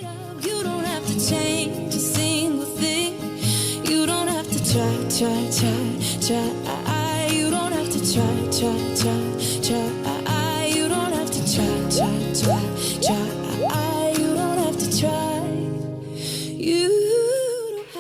You don't have to change a single thing. You don't have to try. You don't have to try. You don't have to try. You don't have to try.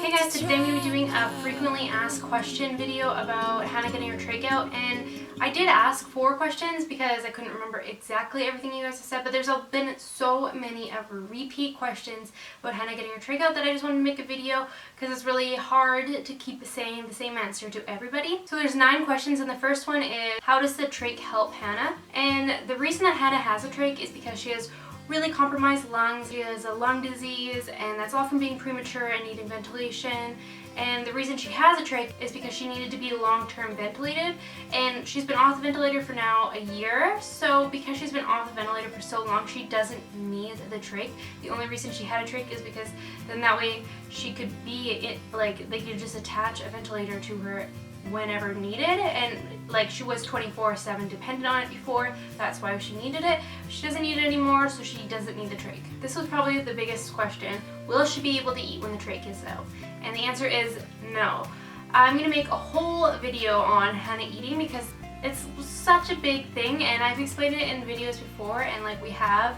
Hey guys, today I'm going to be doing a frequently asked question video about Hannah getting her trach out, and I did ask 4 questions because I couldn't remember exactly everything you guys have said, but there's been so many of repeat questions about Hannah getting her trach out that I just wanted to make a video because it's really hard to keep saying the same answer to everybody. So there's 9 questions, and the first one is, how does the trach help Hannah? And the reason that Hannah has a trach is because she has really compromised lungs. She has a lung disease, and that's all from being premature and needing ventilation. And the reason she has a trach is because she needed to be long-term ventilated, and she's been off the ventilator for now a year. So because she's been off the ventilator for so long, she doesn't need the trach. The only reason she had a trach is because then that way she could be like they could just attach a ventilator to her whenever needed, and like she was 24/7 dependent on it before. That's why she needed it. She doesn't need it anymore, so she doesn't need the trach. This was probably the biggest question. Will she be able to eat when the trach is out? And the answer is no. I'm gonna make a whole video on Hannah eating because it's such a big thing, and I've explained it in videos before, and like we have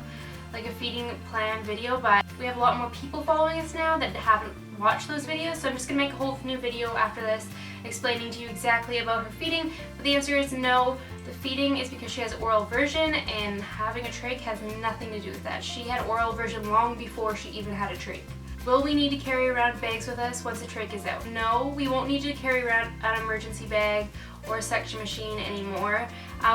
like a feeding plan video, but we have a lot more people following us now that haven't watched those videos, so I'm just gonna make a whole new video after this explaining to you exactly about her feeding. But the answer is no. The feeding is because she has oral version, and having a trach has nothing to do with that. She had oral version long before she even had a trach. Will we need to carry around bags with us once the trach is out? No, we won't need to carry around an emergency bag or a suction machine anymore.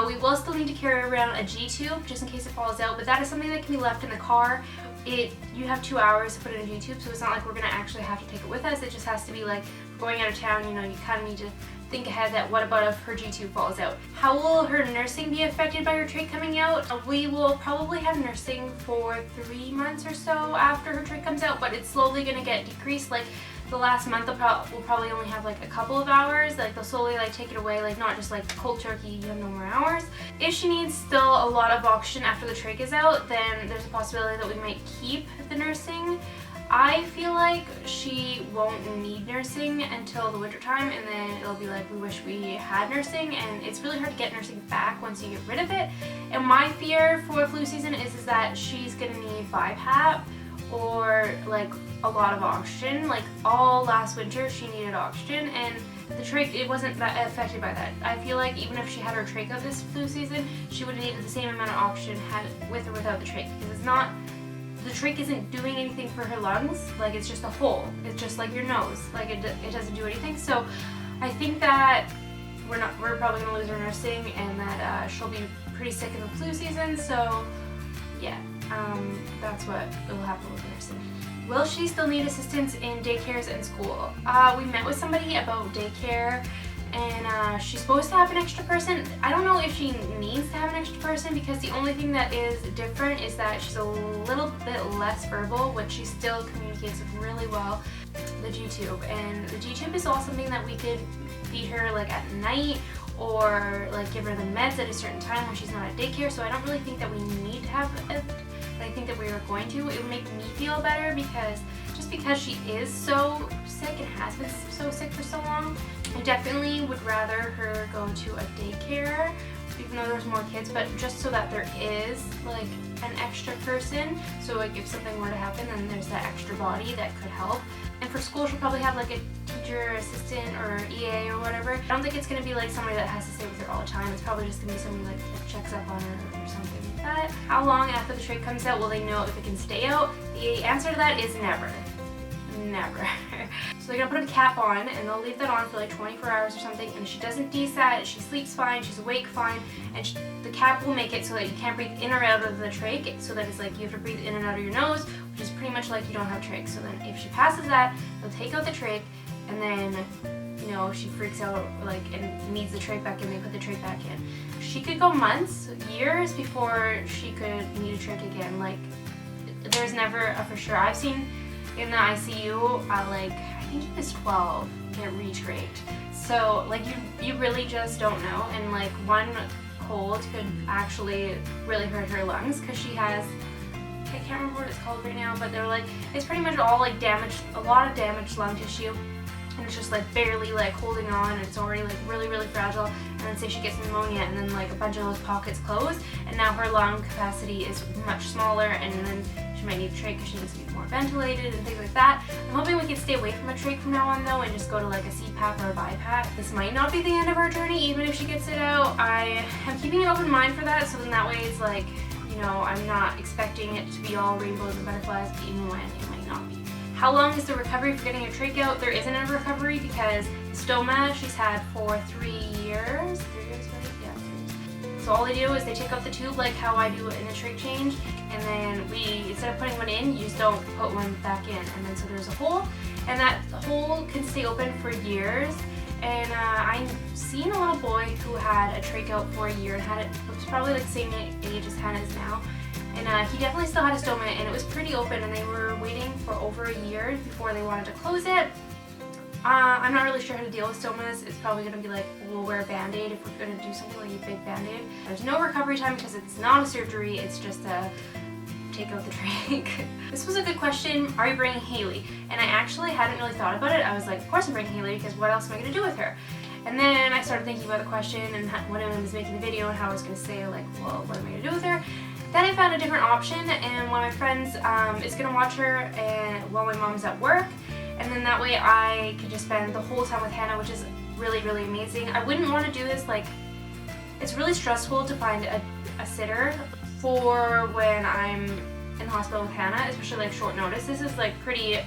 We will still need to carry around a G-tube just in case it falls out, but that is something that can be left in the car. You have 2 hours to put in a G-tube, so it's not like we're going to actually have to take it with us. It just has to be like going out of town, you know, you kind of need to think ahead that what about if her G-tube falls out? How will her nursing be affected by her trach coming out? We will probably have nursing for 3 months or so after her trach comes out, but it's slowly going to get decreased. Like the last month we'll probably only have like a couple of hours. Like they'll slowly like take it away, like not just like cold turkey, you have no more hours. If she needs still a lot of oxygen after the trach is out, then there's a possibility that we might keep the nursing. I feel like she won't need nursing until the winter time, and then it'll be like we wish we had nursing, and it's really hard to get nursing back once you get rid of it. And my fear for flu season is that she's gonna need BiPAP or like a lot of oxygen. Like all last winter she needed oxygen, and the trach, it wasn't that affected by that. I feel like even if she had her trach out this flu season, she would have needed the same amount of oxygen had with or without the trach, because it's not, the trach isn't doing anything for her lungs. Like it's just a hole. It's just like your nose. Like it doesn't do anything. So I think that we're probably gonna lose her nursing, and that she'll be pretty sick in the flu season. So yeah, that's what will happen with nursing. Will she still need assistance in daycares and school? We met with somebody about daycare, and she's supposed to have an extra person. I don't know if she needs to have an extra person, because the only thing that is different is that she's a little bit less verbal, which she still communicates really well. The G-tube, and the G-tube is all something that we could feed her like at night, or like give her the meds at a certain time when she's not at daycare. So I don't really think that we need to have it, but I think that we are going to. It would make me feel better, because she is so sick and has been so sick for so long, I definitely would rather her go to a daycare, even though there's more kids, but just so that there is like an extra person, so like if something were to happen, then there's that extra body that could help. And for school, she'll probably have like a teacher assistant or EA or whatever. I don't think it's going to be like somebody that has to stay with her all the time. It's probably just going to be somebody like that checks up on her or something like that. How long after the trach comes out will they know if it can stay out? The answer to that is never. Never. So they're gonna put a cap on, and they'll leave that on for like 24 hours or something, and if she doesn't desat, she sleeps fine, she's awake fine, and the cap will make it so that you can't breathe in or out of the trach, so that it's like you have to breathe in and out of your nose, which is pretty much like you don't have trach. So then if she passes that, they'll take out the trach, and then, you know, she freaks out like and needs the trach back in, they put the trach back in. She could go months, years before she could need a trach again. Like there's never a for sure. I've seen in the ICU, like I think he was 12, get retrached. So like you really just don't know, and like one cold could actually really hurt her lungs, because she has I can't remember what it's called right now, but they're like, it's pretty much all like damaged, a lot of damaged lung tissue. And it's just like barely like holding on, and it's already like really fragile. And then say she gets pneumonia, and then like a bunch of those pockets close, and now her lung capacity is much smaller, and then she might need a trach because she needs to be more ventilated and things like that. I'm hoping we can stay away from a trach from now on though, and just go to like a CPAP or a BiPAP. This might not be the end of her journey, even if she gets it out. I am keeping an open mind for that, so then that way it's like, you know, I'm not expecting it to be all rainbows and butterflies, even when it might not be. How long is the recovery for getting a trach out? There isn't a recovery because the stoma she's had for 3 years. 3 years, right? Yeah, 3 years. So all they do is they take out the tube like how I do it in the trach change, and then instead of putting one in, you just don't put one back in. And then so there's a hole, and that hole can stay open for years. And I've seen a little boy who had a trach out for a year and had it was probably like the same age as Hannah is now. And he definitely still had a stoma, and it was pretty open, and they were waiting for over a year before they wanted to close it. I'm not really sure how to deal with stomas. It's probably going to be like, we'll wear a band-aid if we're going to do something like a big band-aid. There's no recovery time because it's not a surgery, it's just a take out the trach. This was a good question. Are you bringing Hailey? And I actually hadn't really thought about it. I was like, of course I'm bringing Hailey, because what else am I going to do with her? And then I started thinking about the question and when I was making the video and how I was going to say like, well, what am I going to do with her? Then I found a different option, and one of my friends is going to watch her and while my mom's at work, and then that way I could just spend the whole time with Hannah, which is really amazing. I wouldn't want to do this, like, it's really stressful to find a sitter for when I'm in the hospital with Hannah, especially like short notice. This is like pretty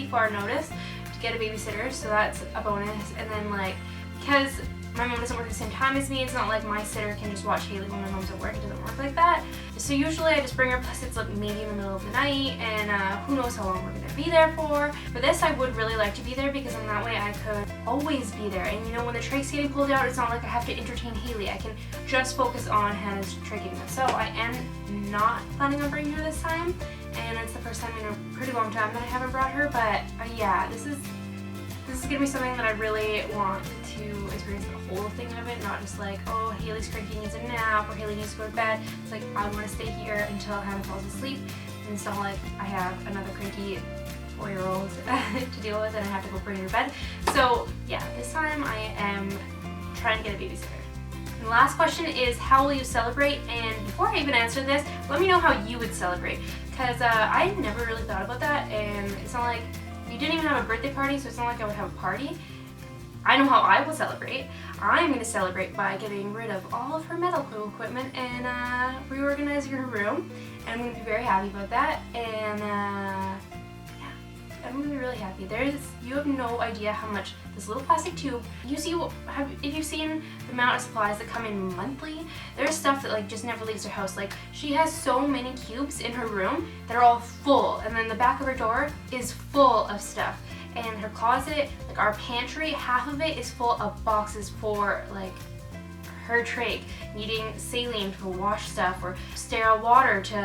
far notice to get a babysitter, so that's a bonus. And then like, because my mom doesn't work at the same time as me, it's not like my sitter can just watch Hailey when my mom's at work. It doesn't work like that. So usually I just bring her, plus it's like maybe in the middle of the night, and who knows how long we're gonna be there for. For this, I would really like to be there, because in that way I could always be there. And you know, when the trach's getting pulled out, it's not like I have to entertain Hailey. I can just focus on Hannah's traching. So I am not planning on bringing her this time, and it's the first time in a pretty long time that I haven't brought her. But yeah, this is gonna be something that I really want to experience the whole thing of it, not just like, oh, Hailey's cranky, needs a nap, or Hailey needs to go to bed. It's like, I want to stay here until Hannah falls asleep, and it's not like I have another cranky 4-year-old to deal with and I have to go bring her to bed. So yeah, this time I am trying to get a babysitter. And the last question is, how will you celebrate? And before I even answer this, let me know how you would celebrate, because I never really thought about that, and it's not like, you didn't even have a birthday party, so it's not like I would have a party. I know how I will celebrate. I'm going to celebrate by getting rid of all of her medical equipment and reorganizing her room. And I'm going to be very happy about that. And yeah, I'm going to be really happy. You have no idea how much this little plastic tube, if you've seen the amount of supplies that come in monthly, there's stuff that like just never leaves her house. Like, she has so many cubes in her room that are all full, and then the back of her door is full of stuff. And her closet, like our pantry, half of it is full of boxes for like her trach, needing saline to wash stuff, or sterile water to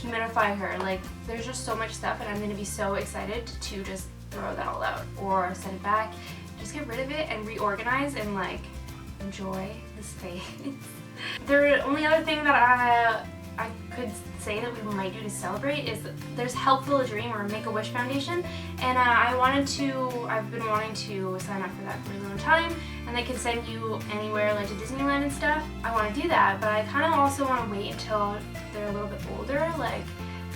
humidify her. Like, there's just so much stuff, and I'm going to be so excited to just throw that all out or send it back. Just get rid of it and reorganize and like enjoy the space. The only other thing that I could say that we might do to celebrate is there's Helpful a Dream, or Make-A-Wish Foundation, and I've been wanting to sign up for that for a long time, and they can send you anywhere, like to Disneyland and stuff. I want to do that, but I kind of also want to wait until they're a little bit older. Like,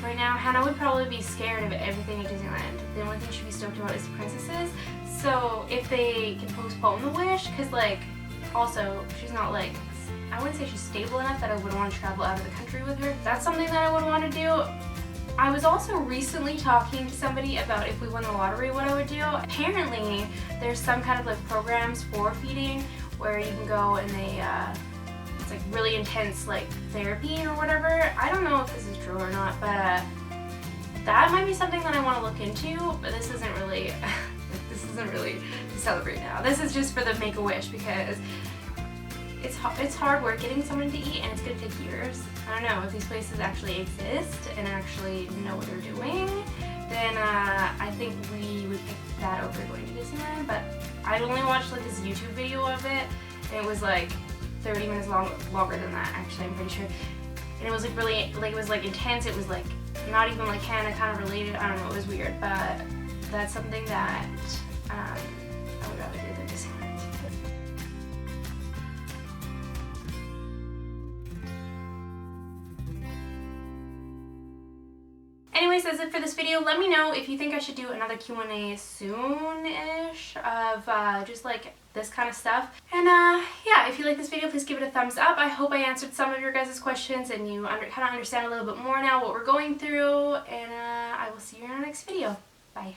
right now, Hannah would probably be scared of everything at Disneyland. The only thing she'd be stoked about is the princesses. So if they can postpone the wish, because like, also, she's not like, I wouldn't say she's stable enough that I would want to travel out of the country with her. That's something that I would want to do. I was also recently talking to somebody about if we won the lottery, what I would do. Apparently, there's some kind of like programs for feeding where you can go and it's like really intense like therapy or whatever. I don't know if this is true or not, but that might be something that I want to look into, but this isn't really to celebrate now. This is just for the Make-A-Wish, because it's hard work getting someone to eat, and it's going to take years. I don't know, if these places actually exist and actually know what they're doing, then I think we would pick that over going to Disneyland. But I only watched like this YouTube video of it, and it was like 30 minutes longer than that, actually, I'm pretty sure. And it was like really, like, it was like intense. It was like not even like Hannah kind of related. I don't know, it was weird, but that's something that I would rather do than just Hannah. Anyways, that's it for this video. Let me know if you think I should do another Q&A soon-ish of just like this kind of stuff. And yeah, if you like this video, please give it a thumbs up. I hope I answered some of your guys' questions and you kind of understand a little bit more now what we're going through. And I will see you in our next video. Bye.